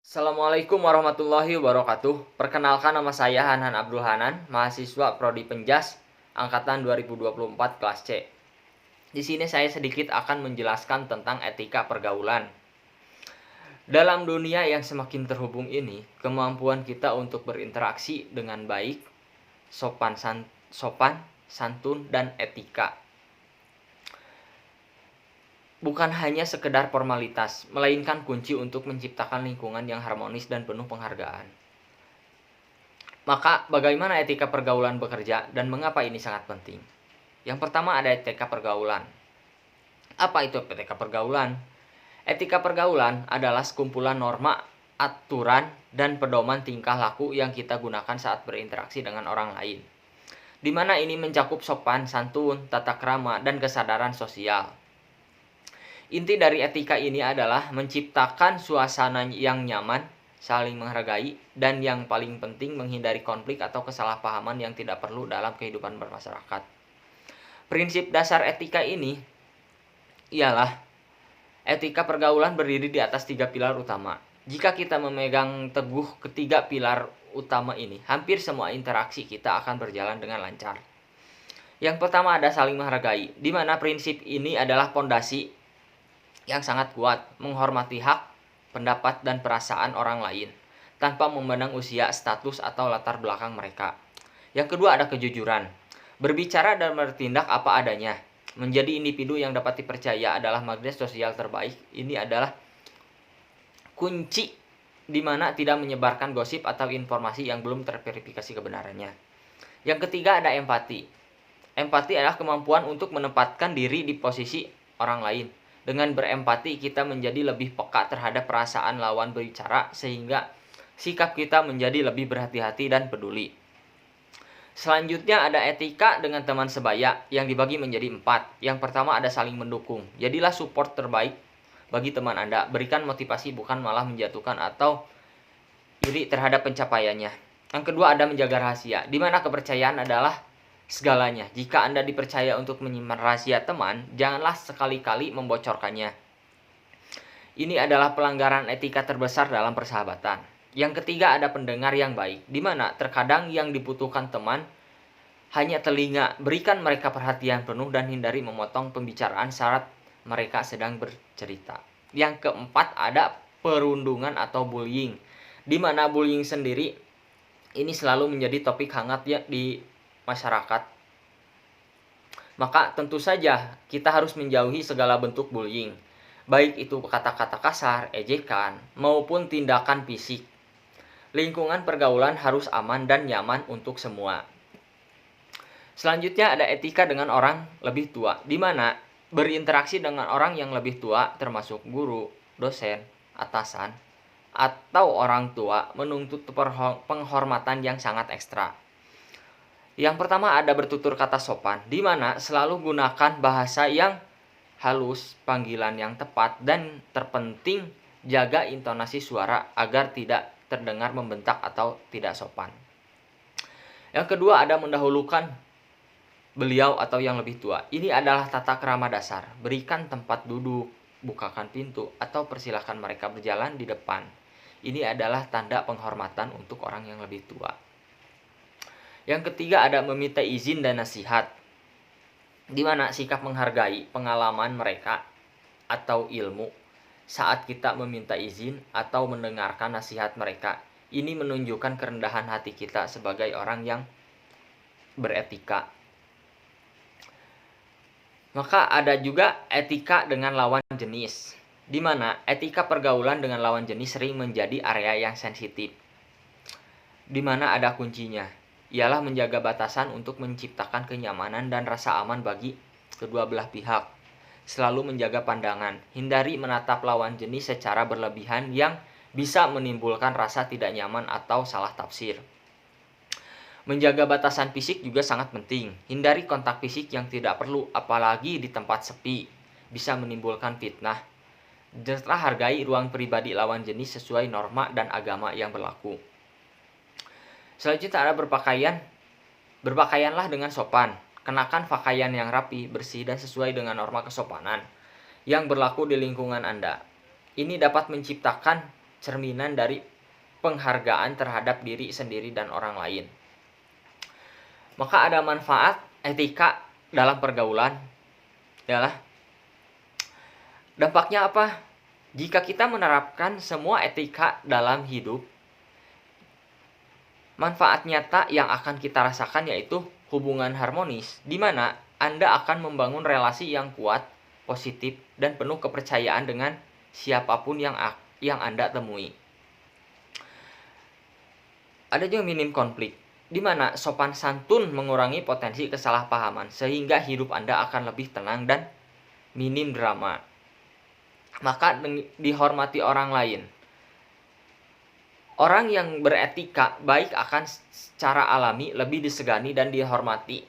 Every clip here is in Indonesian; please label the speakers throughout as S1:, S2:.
S1: Assalamualaikum warahmatullahi wabarakatuh. Perkenalkan, nama saya Hanan Abdul Hanan, mahasiswa Prodi Penjas angkatan 2024 kelas C. Di sini saya sedikit akan menjelaskan tentang etika pergaulan. Dalam dunia yang semakin terhubung ini, kemampuan kita untuk berinteraksi dengan baik, sopan, santun, dan etika bukan hanya sekedar formalitas, melainkan kunci untuk menciptakan lingkungan yang harmonis dan penuh penghargaan. Maka, bagaimana etika pergaulan bekerja dan mengapa ini sangat penting? Yang pertama, ada etika pergaulan. Apa itu etika pergaulan? Etika pergaulan adalah sekumpulan norma, aturan, dan pedoman tingkah laku yang kita gunakan saat berinteraksi dengan orang lain, di mana ini mencakup sopan, santun, tata krama, dan kesadaran sosial. Inti dari etika ini adalah menciptakan suasana yang nyaman, saling menghargai, dan yang paling penting menghindari konflik atau kesalahpahaman yang tidak perlu dalam kehidupan bermasyarakat. Prinsip dasar etika ini ialah etika pergaulan berdiri di atas 3 pilar utama. Jika kita memegang teguh ketiga pilar utama ini, hampir semua interaksi kita akan berjalan dengan lancar. Yang pertama ada saling menghargai, di mana prinsip ini adalah fondasi yang sangat kuat, menghormati hak, pendapat, dan perasaan orang lain, tanpa memandang usia, status, atau latar belakang mereka. Yang kedua ada kejujuran, berbicara dan bertindak apa adanya. Menjadi individu yang dapat dipercaya adalah magnet sosial terbaik. Ini adalah kunci di mana tidak menyebarkan gosip atau informasi yang belum terverifikasi kebenarannya. Yang ketiga ada empati. Empati adalah kemampuan untuk menempatkan diri di posisi orang lain. Dengan berempati, kita menjadi lebih peka terhadap perasaan lawan berbicara, sehingga sikap kita menjadi lebih berhati-hati dan peduli. Selanjutnya ada etika dengan teman sebaya yang dibagi menjadi 4. Yang pertama ada saling mendukung. Jadilah support terbaik bagi teman Anda. Berikan motivasi, bukan malah menjatuhkan atau iri terhadap pencapaiannya. Yang kedua ada menjaga rahasia, di mana kepercayaan adalah segalanya. Jika Anda dipercaya untuk menyimpan rahasia teman, janganlah sekali-kali membocorkannya. Ini adalah pelanggaran etika terbesar dalam persahabatan. Yang ketiga ada pendengar yang baik, di mana terkadang yang dibutuhkan teman hanya telinga. Berikan mereka perhatian penuh dan hindari memotong pembicaraan saat mereka sedang bercerita. Yang keempat ada perundungan atau bullying, di mana bullying sendiri ini selalu menjadi topik hangat ya di masyarakat. Maka tentu saja kita harus menjauhi segala bentuk bullying, baik itu kata-kata kasar, ejekan, maupun tindakan fisik. Lingkungan pergaulan harus aman dan nyaman untuk semua. Selanjutnya ada etika dengan orang lebih tua, di mana berinteraksi dengan orang yang lebih tua termasuk guru, dosen, atasan, atau orang tua menuntut penghormatan yang sangat ekstra. Yang pertama ada bertutur kata sopan, di mana selalu gunakan bahasa yang halus, panggilan yang tepat, dan terpenting jaga intonasi suara agar tidak terdengar membentak atau tidak sopan. Yang kedua ada mendahulukan beliau atau yang lebih tua. Ini adalah tata krama dasar. Berikan tempat duduk, bukakan pintu, atau persilahkan mereka berjalan di depan. Ini adalah tanda penghormatan untuk orang yang lebih tua. Yang ketiga ada meminta izin dan nasihat, di mana sikap menghargai pengalaman mereka atau ilmu saat kita meminta izin atau mendengarkan nasihat mereka. Ini menunjukkan kerendahan hati kita sebagai orang yang beretika. Maka ada juga etika dengan lawan jenis, di mana etika pergaulan dengan lawan jenis sering menjadi area yang sensitif, di mana ada kuncinya, ialah menjaga batasan untuk menciptakan kenyamanan dan rasa aman bagi kedua belah pihak. Selalu menjaga pandangan, hindari menatap lawan jenis secara berlebihan yang bisa menimbulkan rasa tidak nyaman atau salah tafsir. Menjaga batasan fisik juga sangat penting. Hindari kontak fisik yang tidak perlu, apalagi di tempat sepi, bisa menimbulkan fitnah. Serta hargai ruang pribadi lawan jenis sesuai norma dan agama yang berlaku. Selanjutnya ada berpakaian. Berpakaianlah dengan sopan. Kenakan pakaian yang rapi, bersih, dan sesuai dengan norma kesopanan yang berlaku di lingkungan Anda. Ini dapat menciptakan cerminan dari penghargaan terhadap diri sendiri dan orang lain. Maka ada manfaat etika dalam pergaulan, ialah dampaknya apa? Jika kita menerapkan semua etika dalam hidup, manfaat nyata yang akan kita rasakan yaitu hubungan harmonis, di mana Anda akan membangun relasi yang kuat, positif, dan penuh kepercayaan dengan siapapun yang Anda temui. Ada juga minim konflik, di mana sopan santun mengurangi potensi kesalahpahaman, sehingga hidup Anda akan lebih tenang dan minim drama. Maka dihormati orang lain. Orang yang beretika baik akan secara alami lebih disegani dan dihormati.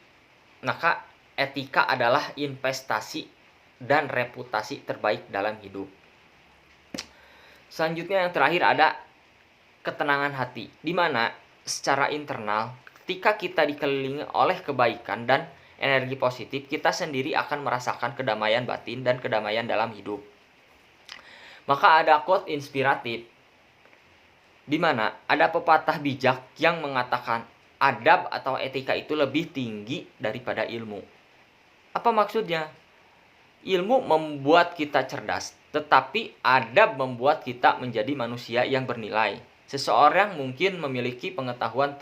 S1: Maka etika adalah investasi dan reputasi terbaik dalam hidup. Selanjutnya yang terakhir ada ketenangan hati, di mana secara internal ketika kita dikelilingi oleh kebaikan dan energi positif, kita sendiri akan merasakan kedamaian batin dan kedamaian dalam hidup. Maka ada quote inspiratif, di mana ada pepatah bijak yang mengatakan adab atau etika itu lebih tinggi daripada ilmu. Apa maksudnya? Ilmu membuat kita cerdas, tetapi adab membuat kita menjadi manusia yang bernilai. Seseorang mungkin memiliki pengetahuan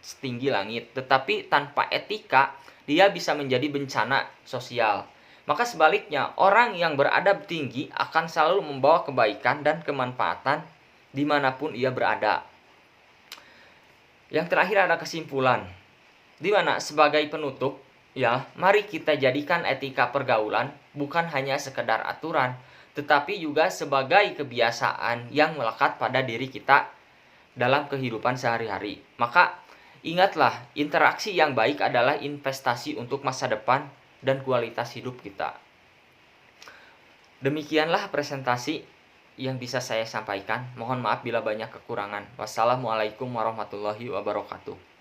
S1: setinggi langit, tetapi tanpa etika dia bisa menjadi bencana sosial. Maka sebaliknya, orang yang beradab tinggi akan selalu membawa kebaikan dan kemanfaatan dimanapun ia berada. Yang terakhir ada kesimpulan, di mana sebagai penutup, mari kita jadikan etika pergaulan bukan hanya sekedar aturan, tetapi juga sebagai kebiasaan yang melekat pada diri kita dalam kehidupan sehari-hari. Maka ingatlah, interaksi yang baik adalah investasi untuk masa depan dan kualitas hidup kita. Demikianlah presentasi yang bisa saya sampaikan. Mohon maaf bila banyak kekurangan. Wassalamualaikum warahmatullahi wabarakatuh.